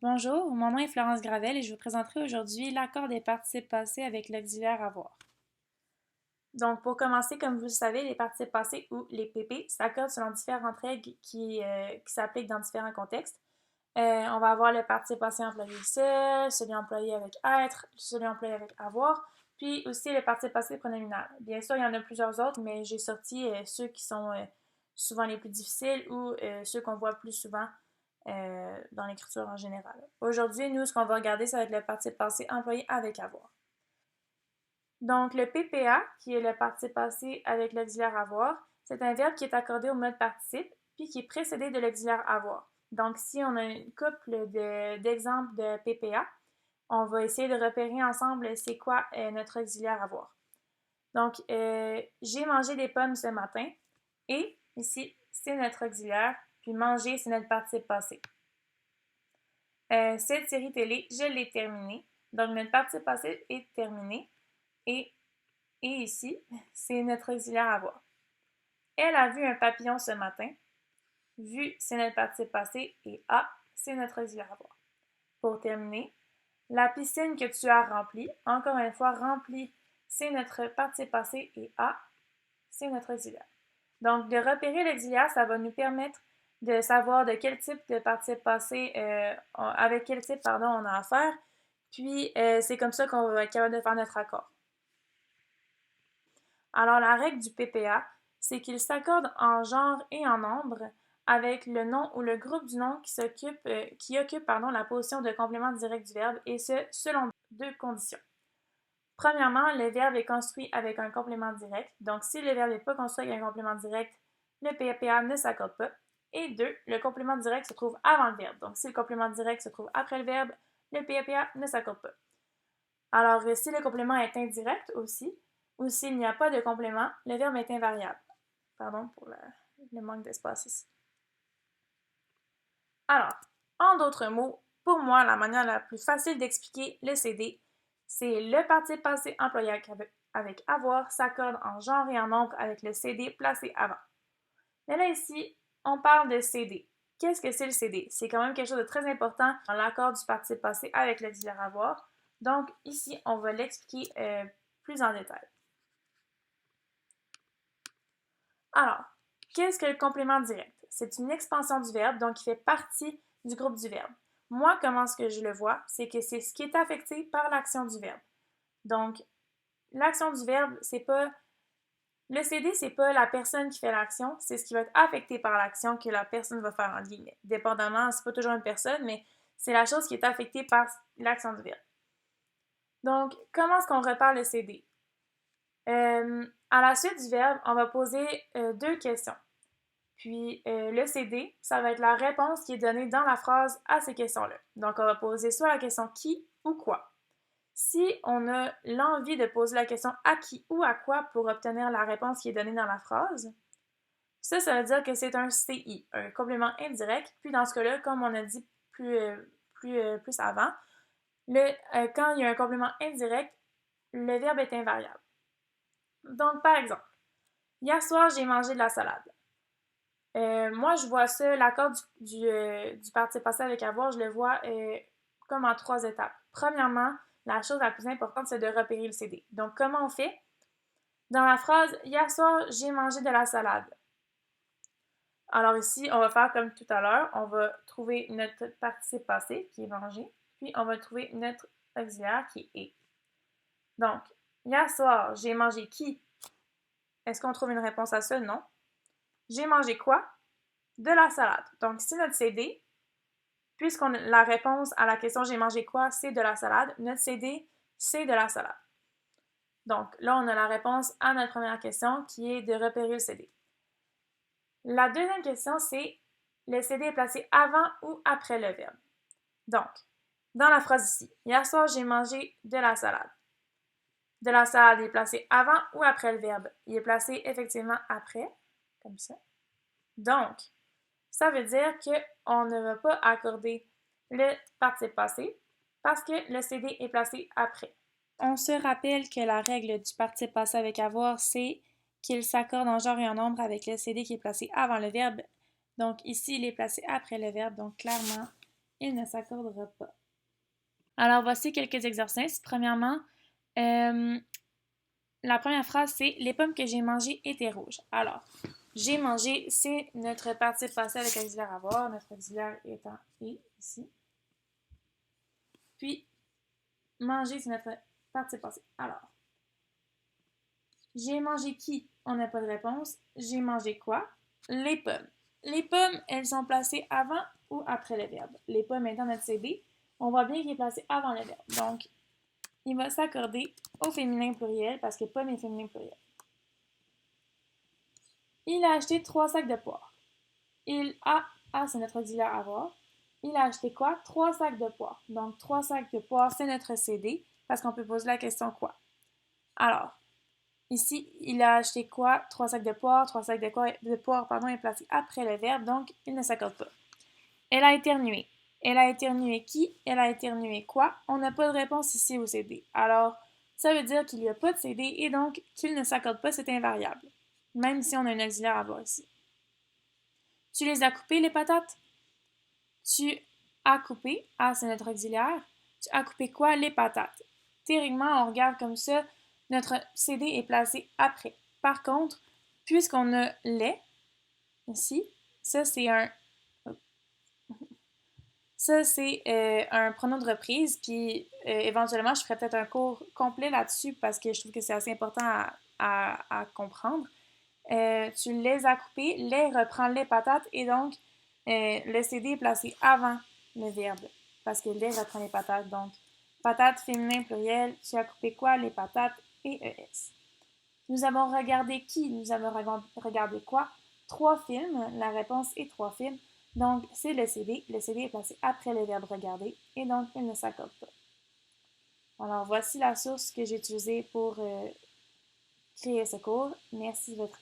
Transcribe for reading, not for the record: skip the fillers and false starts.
Bonjour, mon nom est Florence Gravel et je vous présenterai aujourd'hui l'accord des participes passés avec l'auxiliaire avoir. Donc, pour commencer, comme vous le savez, les participes passés ou les PP s'accordent selon différentes règles qui s'appliquent dans différents contextes. On va avoir le participe passé employé seul, celui employé avec être, celui employé avec avoir, puis aussi le participe passé pronominal. Bien sûr, il y en a plusieurs autres, mais j'ai sorti ceux qui sont souvent les plus difficiles ou ceux qu'on voit plus souvent dans l'écriture en général. Aujourd'hui, nous, ce qu'on va regarder, ça va être le participe passé employé avec avoir. Donc, le PPA, qui est le participe passé avec l'auxiliaire avoir, c'est un verbe qui est accordé au mode participe, puis qui est précédé de l'auxiliaire avoir. Donc, si on a une couple d'exemples de PPA, on va essayer de repérer ensemble c'est quoi notre auxiliaire avoir. Donc, j'ai mangé des pommes ce matin, et ici, c'est notre auxiliaire, puis manger, c'est notre participe passé. Cette série télé, je l'ai terminée. Donc, notre participe passé est terminé. Et ici, c'est notre auxiliaire avoir. Elle a vu un papillon ce matin. Vu, c'est notre participe passé. Et a, c'est notre auxiliaire avoir. Pour terminer, la piscine que tu as remplie, encore une fois, remplie, c'est notre participe passé. Et a, c'est notre auxiliaire. Donc, de repérer l'auxiliaire, ça va nous permettre de savoir de quel type de participe passé, avec quel type, pardon, on a affaire. Puis, c'est comme ça qu'on va être capable de faire notre accord. Alors, la règle du PPA, c'est qu'il s'accorde en genre et en nombre avec le nom ou le groupe du nom qui occupe la position de complément direct du verbe, et ce, selon deux conditions. Premièrement, le verbe est construit avec un complément direct. Donc, si le verbe n'est pas construit avec un complément direct, le PPA ne s'accorde pas. Et deux, le complément direct se trouve avant le verbe. Donc, si le complément direct se trouve après le verbe, le PPA ne s'accorde pas. Alors, si le complément est indirect aussi, ou s'il n'y a pas de complément, le verbe est invariable. Pardon pour le manque d'espace ici. Alors, en d'autres mots, pour moi, la manière la plus facile d'expliquer le CD, c'est le participe passé employé avec avoir s'accorde en genre et en nombre avec le CD placé avant. Mais là, ici, on parle de CD. Qu'est-ce que c'est le CD? C'est quand même quelque chose de très important dans l'accord du participe passé avec l'auxiliaire avoir. Donc, ici, on va l'expliquer plus en détail. Alors, qu'est-ce que le complément direct? C'est une expansion du verbe, donc qui fait partie du groupe du verbe. Moi, comment est-ce que je le vois? C'est que c'est ce qui est affecté par l'action du verbe. Donc, l'action du verbe, c'est pas... Le CD, c'est pas la personne qui fait l'action, c'est ce qui va être affecté par l'action que la personne va faire en guillemets. Dépendamment, c'est pas toujours une personne, mais c'est la chose qui est affectée par l'action du verbe. Donc, comment est-ce qu'on repère le CD? À la suite du verbe, on va poser deux questions. Puis le CD, ça va être la réponse qui est donnée dans la phrase à ces questions-là. Donc, on va poser soit la question qui ou quoi. Si on a l'envie de poser la question à qui ou à quoi pour obtenir la réponse qui est donnée dans la phrase, ça veut dire que c'est un CI, un complément indirect. Puis dans ce cas-là, comme on a dit plus avant, quand il y a un complément indirect, le verbe est invariable. Donc, par exemple, hier soir, j'ai mangé de la salade. Moi, je vois ça, l'accord du participe passé avec avoir, je le vois comme en trois étapes. Premièrement, la chose la plus importante, c'est de repérer le CD. Donc, comment on fait? Dans la phrase hier soir, j'ai mangé de la salade. Alors ici, on va faire comme tout à l'heure. On va trouver notre participe passé, qui est mangé, puis on va trouver notre auxiliaire, qui est. Donc, hier soir, j'ai mangé qui? Est-ce qu'on trouve une réponse à ça? Non. J'ai mangé quoi? De la salade. Donc, ici, notre CD, puisqu'on la réponse à la question j'ai mangé quoi, c'est de la salade, notre CD, c'est de la salade. Donc, là, on a la réponse à notre première question, qui est de repérer le CD. La deuxième question, c'est le CD est placé avant ou après le verbe. Donc, dans la phrase ici, hier soir, j'ai mangé de la salade. De la salade est placé avant ou après le verbe? Il est placé effectivement après, comme ça. Donc, ça veut dire qu'on ne va pas accorder le participe passé parce que le CD est placé après. On se rappelle que la règle du participe passé avec avoir, c'est qu'il s'accorde en genre et en nombre avec le CD qui est placé avant le verbe. Donc ici, il est placé après le verbe, donc clairement, il ne s'accordera pas. Alors, voici quelques exercices. Premièrement, la première phrase, c'est « Les pommes que j'ai mangées étaient rouges ». Alors, j'ai mangé, c'est notre participe passé avec auxiliaire avoir, notre auxiliaire étant et ici. Puis, manger, c'est notre participe passé. Alors, j'ai mangé qui? On n'a pas de réponse. J'ai mangé quoi? Les pommes. Les pommes, elles sont placées avant ou après le verbe. Les pommes étant notre CD, on voit bien qu'il est placé avant le verbe. Donc, il va s'accorder au féminin pluriel parce que pomme est féminin pluriel. Il a acheté 3 sacs de poires. C'est notre auxiliaire avoir. Il a acheté quoi? 3 sacs de poires. Donc, 3 sacs de poires, c'est notre CD parce qu'on peut poser la question quoi? Alors, ici, il a acheté quoi? 3 sacs de poires. 3 sacs de poires, est placé après le verbe, donc il ne s'accorde pas. Elle a éternué. Elle a éternué qui? Elle a éternué quoi? On n'a pas de réponse ici au CD. Alors, ça veut dire qu'il n'y a pas de CD et donc qu'il ne s'accorde pas, c'est invariable. Même si on a un auxiliaire à voir ici. Tu les as coupées, les patates? Tu as coupé, c'est notre auxiliaire. Tu as coupé quoi? Les patates. Théoriquement, on regarde comme ça, notre CD est placé après. Par contre, puisqu'on a les, ici, ça c'est un pronom de reprise, puis éventuellement, je ferai peut-être un cours complet là-dessus parce que je trouve que c'est assez important à comprendre. Tu les as coupés, les reprend les patates, et donc le CD est placé avant le verbe parce que les reprend les patates. Donc, patates féminin pluriel, tu as coupé quoi? Les patates et ES. Nous avons regardé qui? Nous avons regardé quoi? 3 films. La réponse est 3 films. Donc, c'est le CD. Le CD est placé après le verbe regarder et donc il ne s'accorde pas. Alors, voici la source que j'ai utilisée pour créer ce cours. Merci de votre